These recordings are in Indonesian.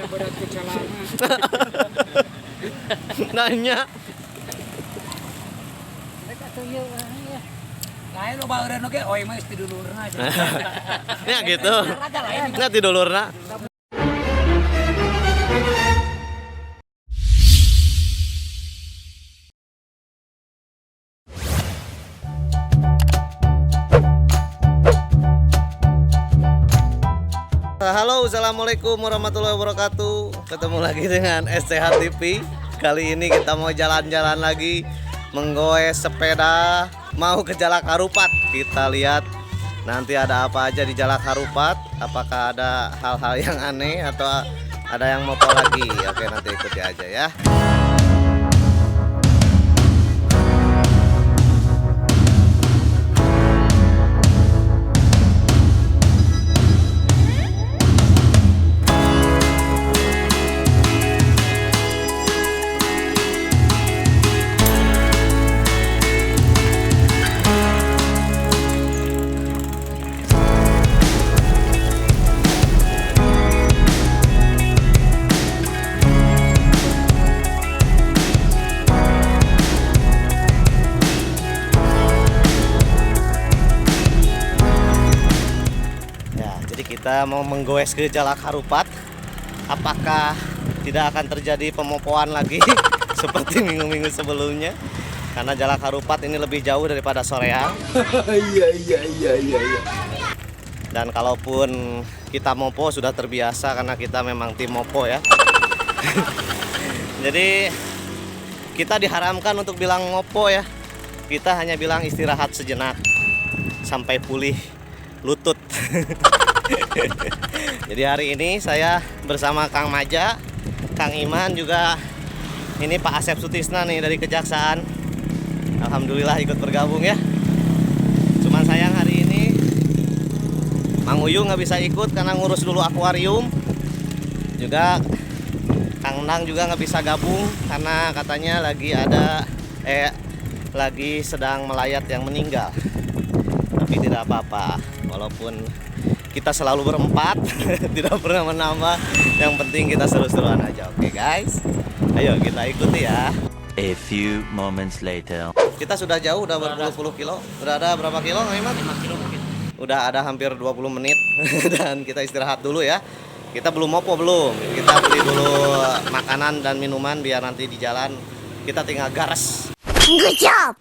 berat ke celana. Nanya. Mereka tuh ya. Lain lo baeureun oge, oi mah isti dulurna aja. Ya gitu. Nanti dulurna. Halo, assalamualaikum warahmatullahi wabarakatuh. Ketemu lagi dengan SCH TV. Kali ini kita mau jalan-jalan lagi, menggoes sepeda, mau ke Jalak Harupat. Kita lihat nanti ada apa aja di Jalak Harupat. Apakah ada hal-hal yang aneh atau ada yang mopo lagi? Oke, nanti ikuti aja ya. Kita mau menggoes ke Jalak Harupat. Apakah tidak akan terjadi pemopoan lagi seperti minggu-minggu sebelumnya? Karena Jalak Harupat ini lebih jauh daripada Soreang. Iya. Dan kalaupun kita mopo sudah terbiasa karena kita memang tim mopo ya. Jadi kita diharamkan untuk bilang mopo ya. Kita hanya bilang istirahat sejenak sampai pulih lutut. Jadi hari ini saya bersama Kang Maja, Kang Iman, juga ini Pak Asep Sutisna nih dari Kejaksaan. Alhamdulillah ikut bergabung ya. Cuman sayang hari ini Mang Uyu nggak bisa ikut karena ngurus dulu akuarium. Juga Kang Nang juga nggak bisa gabung karena katanya lagi sedang melayat yang meninggal. Tapi tidak apa-apa, walaupun kita selalu berempat, tidak pernah menambah. Yang penting kita seru-seruan aja, oke guys? Ayo kita ikuti ya. A few moments later. Kita sudah jauh, udah berpuluh-puluh kilo. Udah ada berapa kilo, Iman? 5 kilo mungkin. Udah ada hampir 20 menit. Dan kita istirahat dulu ya. Kita belum mopo belum. Kita beli dulu makanan dan minuman biar nanti di jalan kita tinggal gares. Good job.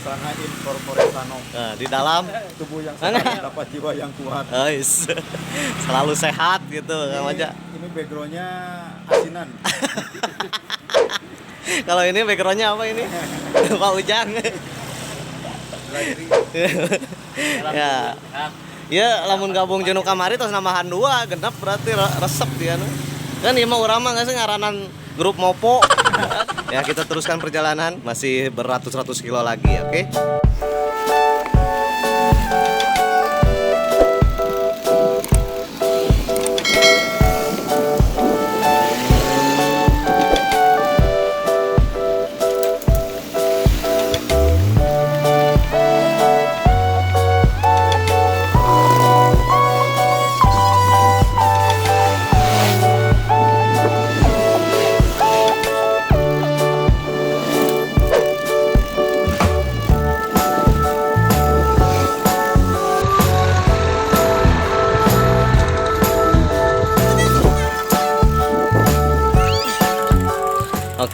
Sana incorpore sano. Nah, di dalam Tubuh yang sehat dapat jiwa yang kuat. selalu sehat gitu, Kang Maja. Ini backgroundnya asinan. Kalau ini backgroundnya apa ini? Pak Ujang. Ya. Ya, lamun gabung jenuh kamari terus nambahan 2 genep berarti resep dia nu. Kan ieu mah urang mah geus ngaranan grup mopo. Ya, kita teruskan perjalanan, masih beratus-ratus kilo lagi, oke?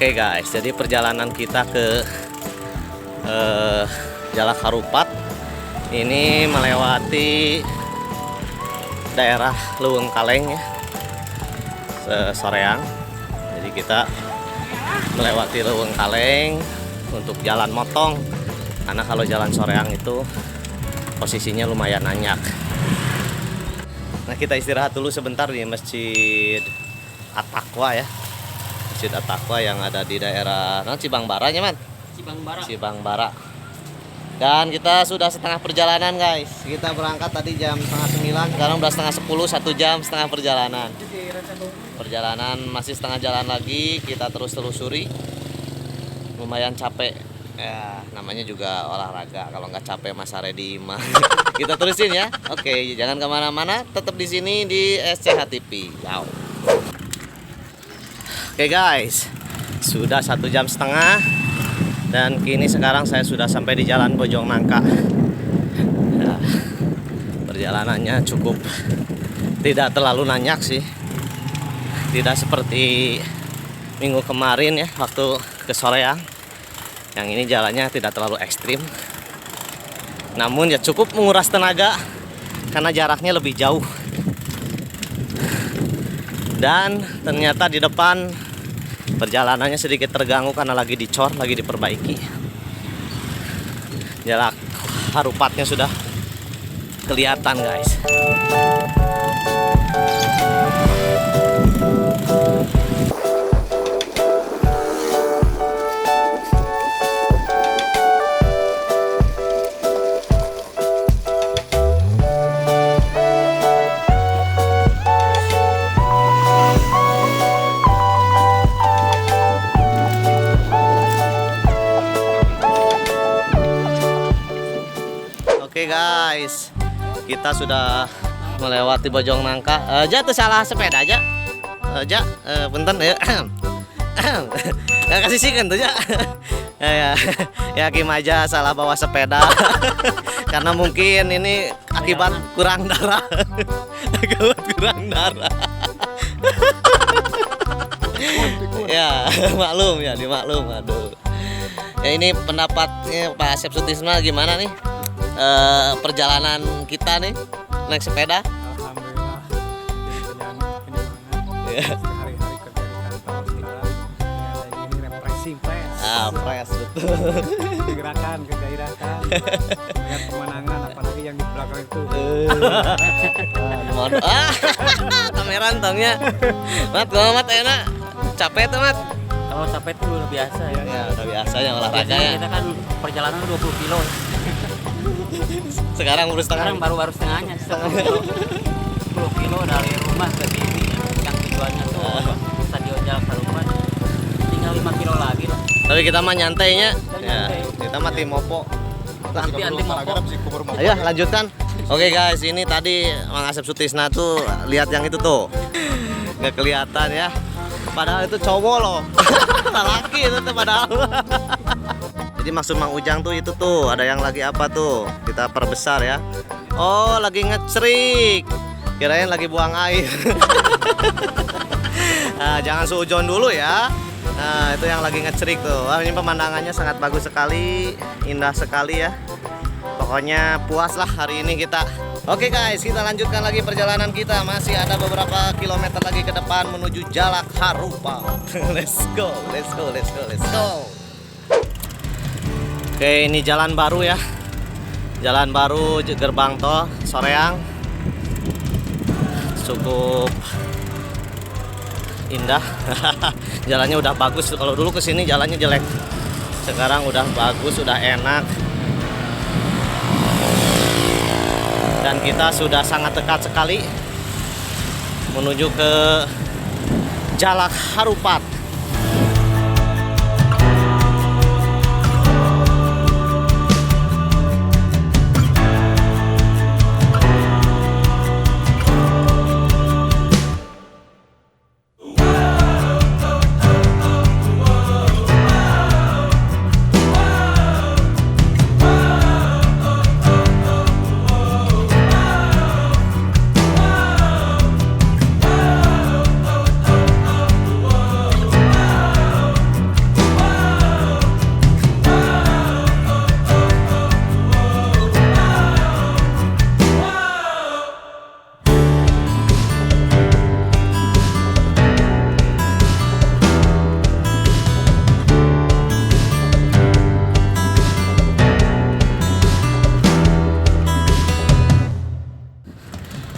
Oke guys, jadi perjalanan kita ke Jalak Harupat ini melewati daerah Leuweung Kaleng ya, Soreang. Jadi kita melewati Leuweung Kaleng untuk jalan motong, karena kalau jalan Soreang itu posisinya lumayan nanjak. Nah, kita istirahat dulu sebentar di Masjid At-Taqwa ya. Masjid At-Taqwa yang ada di daerah Cibangbara ya, Man? Cibangbara. Dan kita sudah setengah perjalanan, guys. Kita berangkat tadi jam setengah 9, sekarang udah setengah 10, 1 jam setengah perjalanan. Perjalanan masih setengah jalan lagi, kita terus telusuri. Lumayan capek. Ya, namanya juga olahraga. Kalau nggak capek Mas Aredi mah. Kita terusin ya. Oke, jangan kemana-mana. Tetap di sini di SCH TV. Ciao. Oke guys, sudah 1,5 jam dan kini sekarang saya sudah sampai di Jalan Bojong Nangka. Ya, perjalanannya cukup tidak terlalu nanjak sih, tidak seperti minggu kemarin ya waktu ke Soreang. Yang ini jalannya tidak terlalu ekstrim, namun ya cukup menguras tenaga karena jaraknya lebih jauh. Dan ternyata di depan perjalanannya sedikit terganggu karena lagi dicor, lagi diperbaiki. Jalan Harupatnya sudah kelihatan guys. Oke guys, kita sudah melewati Bojong Nangka. Aja tuh salah sepeda aja. Aja, punten ya. Kasih sikan tuh ya. Ya Kim aja salah bawa sepeda. Karena mungkin ini akibat kurang darah. Akibat kurang darah. Ya maklum ya, dimaklum. Aduh. Ya ini pendapatnya Pak Asep Sutisna gimana nih? Perjalanan kita nih naik sepeda. Alhamdulillah penyemangat hari-hari kerja di kantor sekarang ya ini refreshing fresh. Fresh betul. Gerakan kegairahan lihat pemandangan apalagi yang di belakang itu. Kamera entongnya. Mat, gua mat enak. Capek tuh mat. Kalau capek itu udah biasa ya. Ya udah biasa ya olahraga Biasanya ya. kita kan perjalanan 20 kilo. Sekarang baru setengah. Sekarang baru setengahnya, 10 kilo. 10 kilo dari rumah ke sini yang tujuannya tuh Stadion Jalak Harupat. Tinggal 5 kilo lagi lah. Tapi kita mah nyantainya. Ya, Nyantai. kita mah tim mopo. Nanti anti mopo. Ayo lanjutkan. Oke guys, ini tadi Mang Asep Sutisna tuh lihat yang itu tuh. Nggak kelihatan ya. Padahal itu cowok loh. Laki itu tuh padahal. Jadi maksud Mang Ujang tuh itu tuh ada yang lagi apa tuh? Kita perbesar ya. Oh, lagi ngecerik. Kirain lagi buang air. Nah, jangan suujon dulu ya. Nah, itu yang lagi ngecerik tuh. Wah, ini pemandangannya sangat bagus sekali, indah sekali ya. Pokoknya puas lah hari ini kita. Oke guys, kita lanjutkan lagi perjalanan kita. Masih ada beberapa kilometer lagi ke depan menuju Jalak Harupat. Let's go, let's go, let's go, let's go. Oke, ini jalan baru ya. Jalan baru gerbang tol Soreang. Cukup indah. Jalannya udah bagus. Kalau dulu kesini jalannya jelek. Sekarang udah bagus, udah enak. Dan kita sudah sangat dekat sekali menuju ke Jalak Harupat.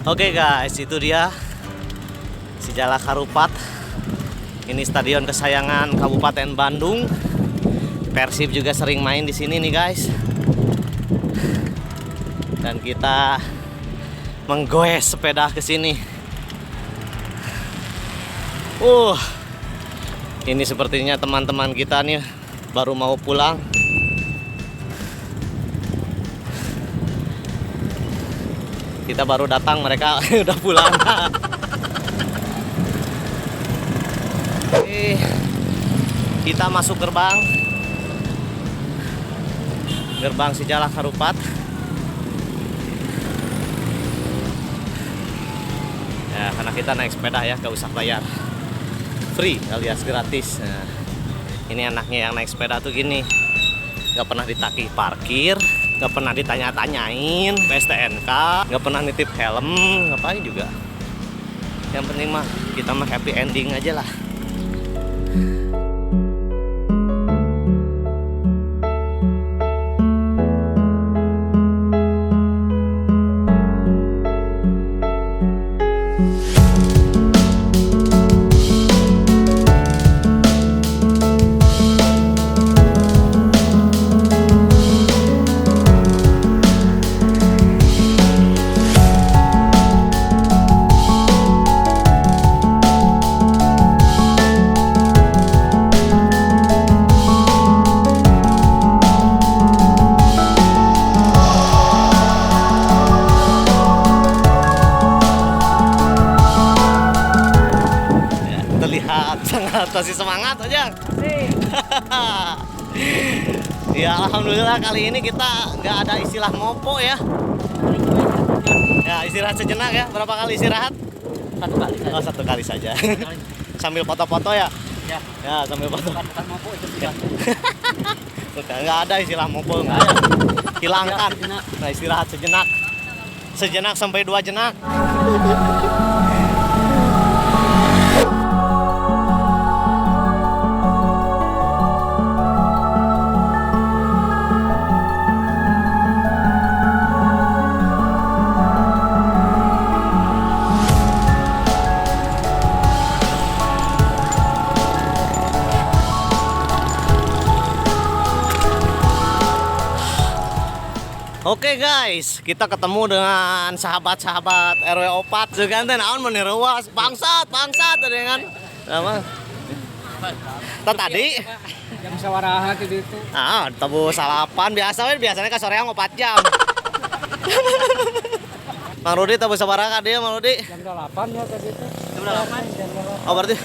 Oke guys, itu dia si Jalak Harupat. Ini stadion kesayangan Kabupaten Bandung. Persib juga sering main di sini nih guys. Dan kita menggoes sepeda ke sini. Ini sepertinya teman-teman kita nih baru mau pulang. Kita baru datang, mereka udah pulang. Kita masuk gerbang Sijalak Harupat. Ya, karena kita naik sepeda ya, gak usah bayar, free alias gratis. Nah, ini enaknya yang naik sepeda tuh gini, gak pernah ditagih parkir, gak pernah ditanya-tanyain STNK, gak pernah nitip helm, ngapain juga. Yang penting mah kita mah happy ending aja lah. Sangat masih semangat aja. Ya alhamdulillah kali ini kita nggak ada istilah mopo ya. Ya istirahat sejenak ya. Berapa kali istirahat? 1 kali saja. Oh 1 kali saja. Sambil foto-foto ya. Ya. Ya sambil foto. Bukan mopo itu bukan. Bukan, nggak ada istilah mopo, nggak ada. Hilangkan. Nah istirahat sejenak. Sejenak sampai 2 jenak. Oke guys, kita ketemu dengan sahabat-sahabat RW Opat. Seganten naon meniruas bangsat dengan apa? Tadi Yang sawaraha teh ditu. tabu salapan biasanya ka soreang 4 jam. Mang Rudi tabu sabaraha ka dieu Mang Rudi? Jam 8 ya tadi itu. Oh berarti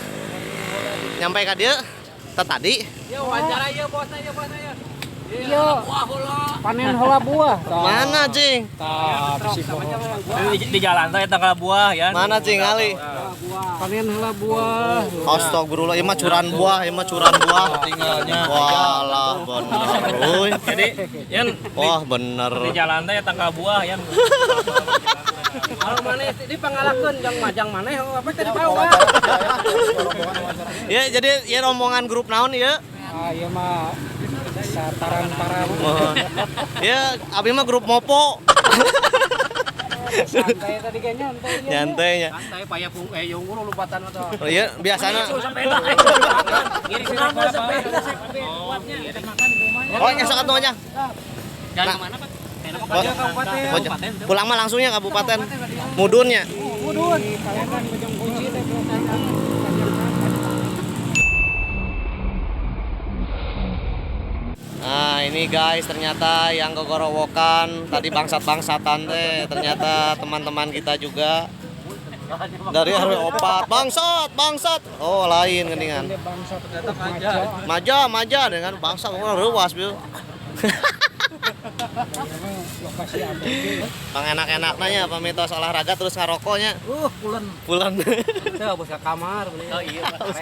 nyampe ka dieu tadi? Yo wawancara yo bosna yo. Iya. Panen heula buah. Mana cing? Di jalan teh tanggal buah ya. Mana cing ali? Panen heula buah. Astagfirullah, ieu mah curan buah. Tinggalnya. Walah bener. Uy. Jadi yan Wah bener. di jalan teh tanggal buah yan. Kalau maneh di pangalakeun jang maneh apa teh bawa. Ya jadi ya rombongan grup naon ya? Ieu mah sataran para Ya abi mah grup mopo. santai tadi kayaknya Nyantainya. Santai paya yung ulo lupatan atau. Oh iya biasana. Sepeda. Ngiri sepeda kuatnya. Oh nya sok atuh nya. Jalan kemana Pak? Kabupaten. Pulang mah langsungnya kabupaten. Mudunnya. Mudun kalian kan Bojong Kunci teh Nah ini guys ternyata yang kegorowokan tadi bangsat-bangsatan teh ternyata teman-teman kita juga dari RW Opat. Bangsat. Oh lain geningan. Maja dengan bangsat ruas bieu. Pang enak-enaknya pamitos olahraga terus ngarokoknya. Pulen. Teu bos ka kamar. Oh iya Pak.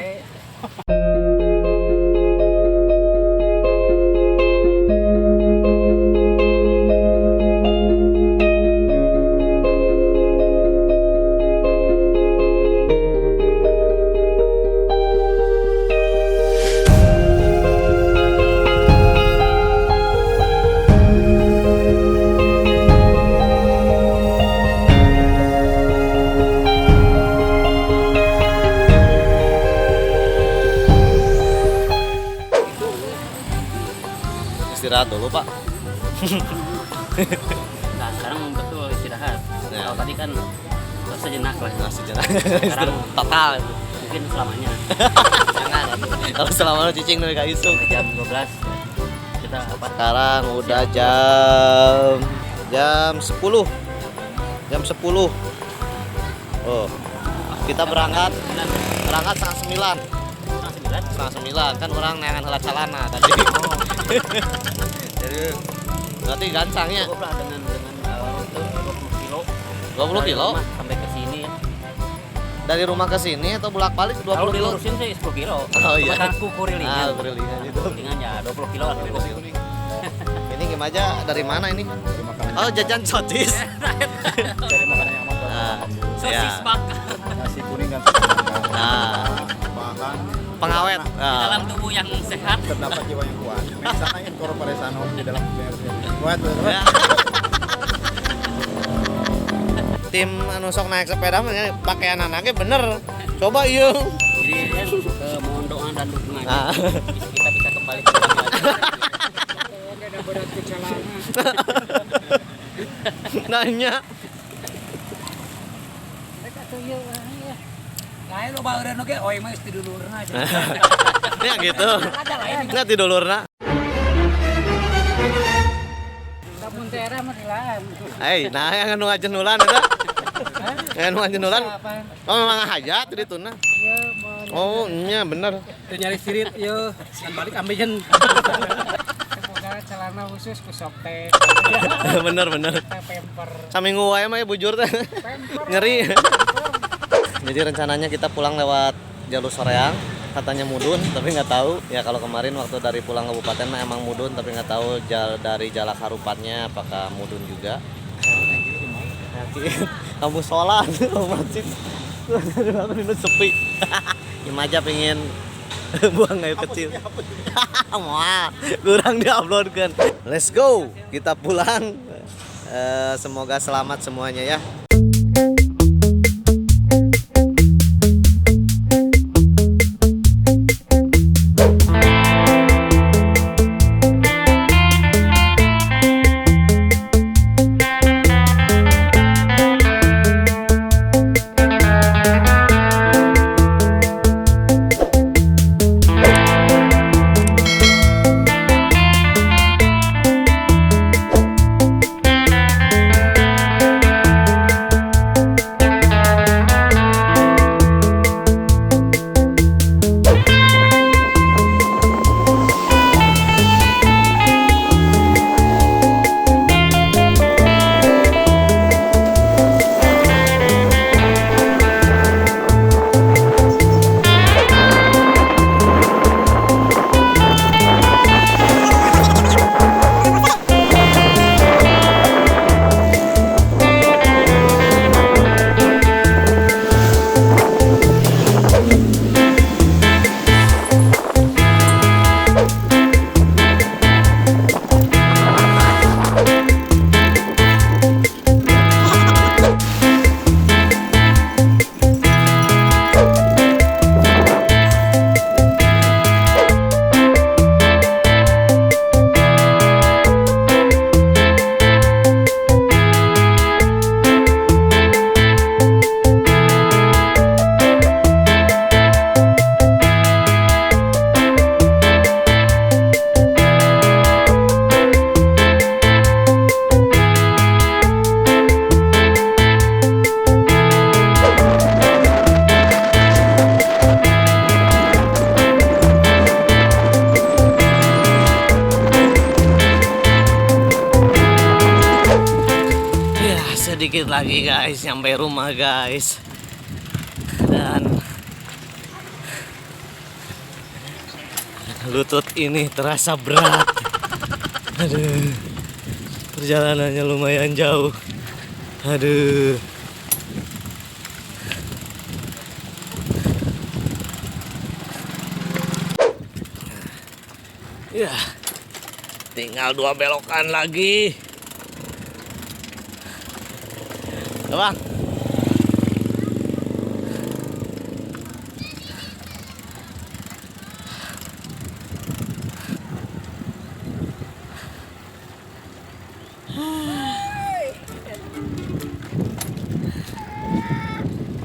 Istirahat dulu Pak. Nah, sekarang betul istirahat. Ya. Kalau tadi kan sejenak lah. Nah, sejenak. Sekarang Total. mungkin selamanya. Jangan. Kalau selama cicing dari Kak Yusuf. Jam 12 kita apa? Sekarang udah jam 10. Jam 10. Oh. Kita berangkat setengah 9. 9. 9 kan orang neangan heula calana tadi. Jadi berarti gancangnya Cukup lah dengan rute 20 kilo. 20 Dari kilo rumah sampai ke sini ya. dari rumah ke sini atau bolak-balik 20 Kalau kilo? dilurusin sih 10 kilo. Oh, iya. Cuma kan kurilingan. Kurilingan itu. Kurilingan ya 20 kilo lah. Ini gimana aja dari mana ini? Dari makanan, Oh, jajan sosis. dari makanan yang aman. Nah, Sosis ya. bakar Nasi kuning dan sambal. Nah, Bahan pengawet. di dalam tubuh yang sehat. terdapat jiwa yang kuat. Mensana incorpore sano di dalam kuat. Ya. Tim anu sok naik sepeda mah pakaian anaknya bener. Coba iya. Jadi kan mohon doa dan dukungannya. Ah. Kita bisa kembali ke rumah lagi. Ada berat ke celana. Nanya. Mereka tuh ya. Lain loba eureun oge oi mah di dulurna aja. Ya gitu. Nggak tidulurna. Lamun teh era mah dilaan. Nah yang anu ngajenulan eta. Yang anu ngajenulan. Oh memang hajat di tuna. Iya, Oh, nya bener. Teu nyari sirit ieu, kan balik ambeien. boga celana khusus ku soptek, Bener. pemper. Saminggu wae mah ya bujur teh. Nyeri. Jadi rencananya kita pulang lewat jalur Soreang, katanya mudun, tapi nggak tahu. Ya kalau kemarin waktu dari pulang kabupaten mah emang mudun, tapi nggak tahu dari Jalak Harupannya apakah mudun juga. Kamu sholat, kamu masjid, aku ini sepi. Imaja pengen buang air kecil. Wah, kurang diupload kan. Let's go, kita pulang. Semoga selamat semuanya ya. Sedikit lagi guys, sampai rumah guys. Dan lutut ini terasa berat. Aduh, perjalanannya lumayan jauh. Aduh. Ya, tinggal 2 belokan lagi. Bang.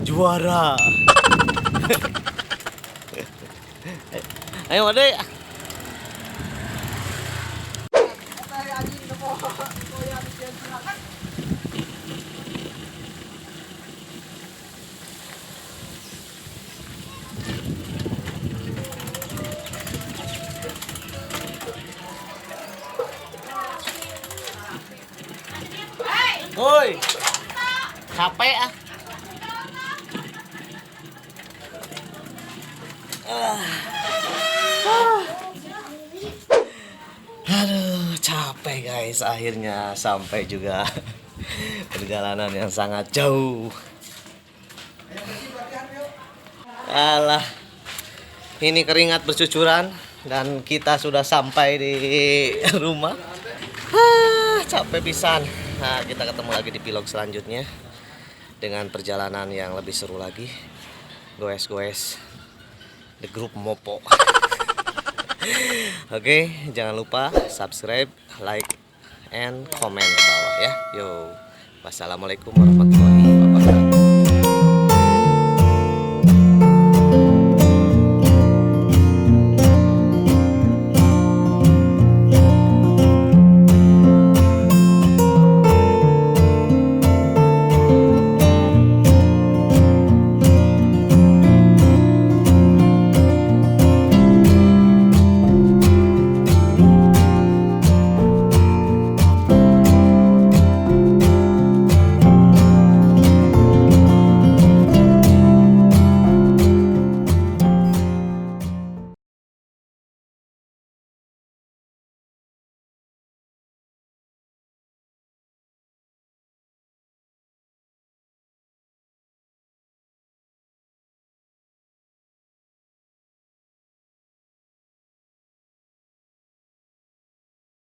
Juara. Ayo, Ade. capek ah. Aduh, capek guys. Akhirnya sampai juga. Perjalanan yang sangat jauh. Alah. Ini keringat bercucuran dan kita sudah sampai di rumah. Capek pisan. Nah, kita ketemu lagi di vlog selanjutnya dengan perjalanan yang lebih seru lagi. Goes the group Mopo. Oke, jangan lupa subscribe, like, and comment ke bawah ya. Yo, wassalamualaikum warahmatullahi wabarakatuh.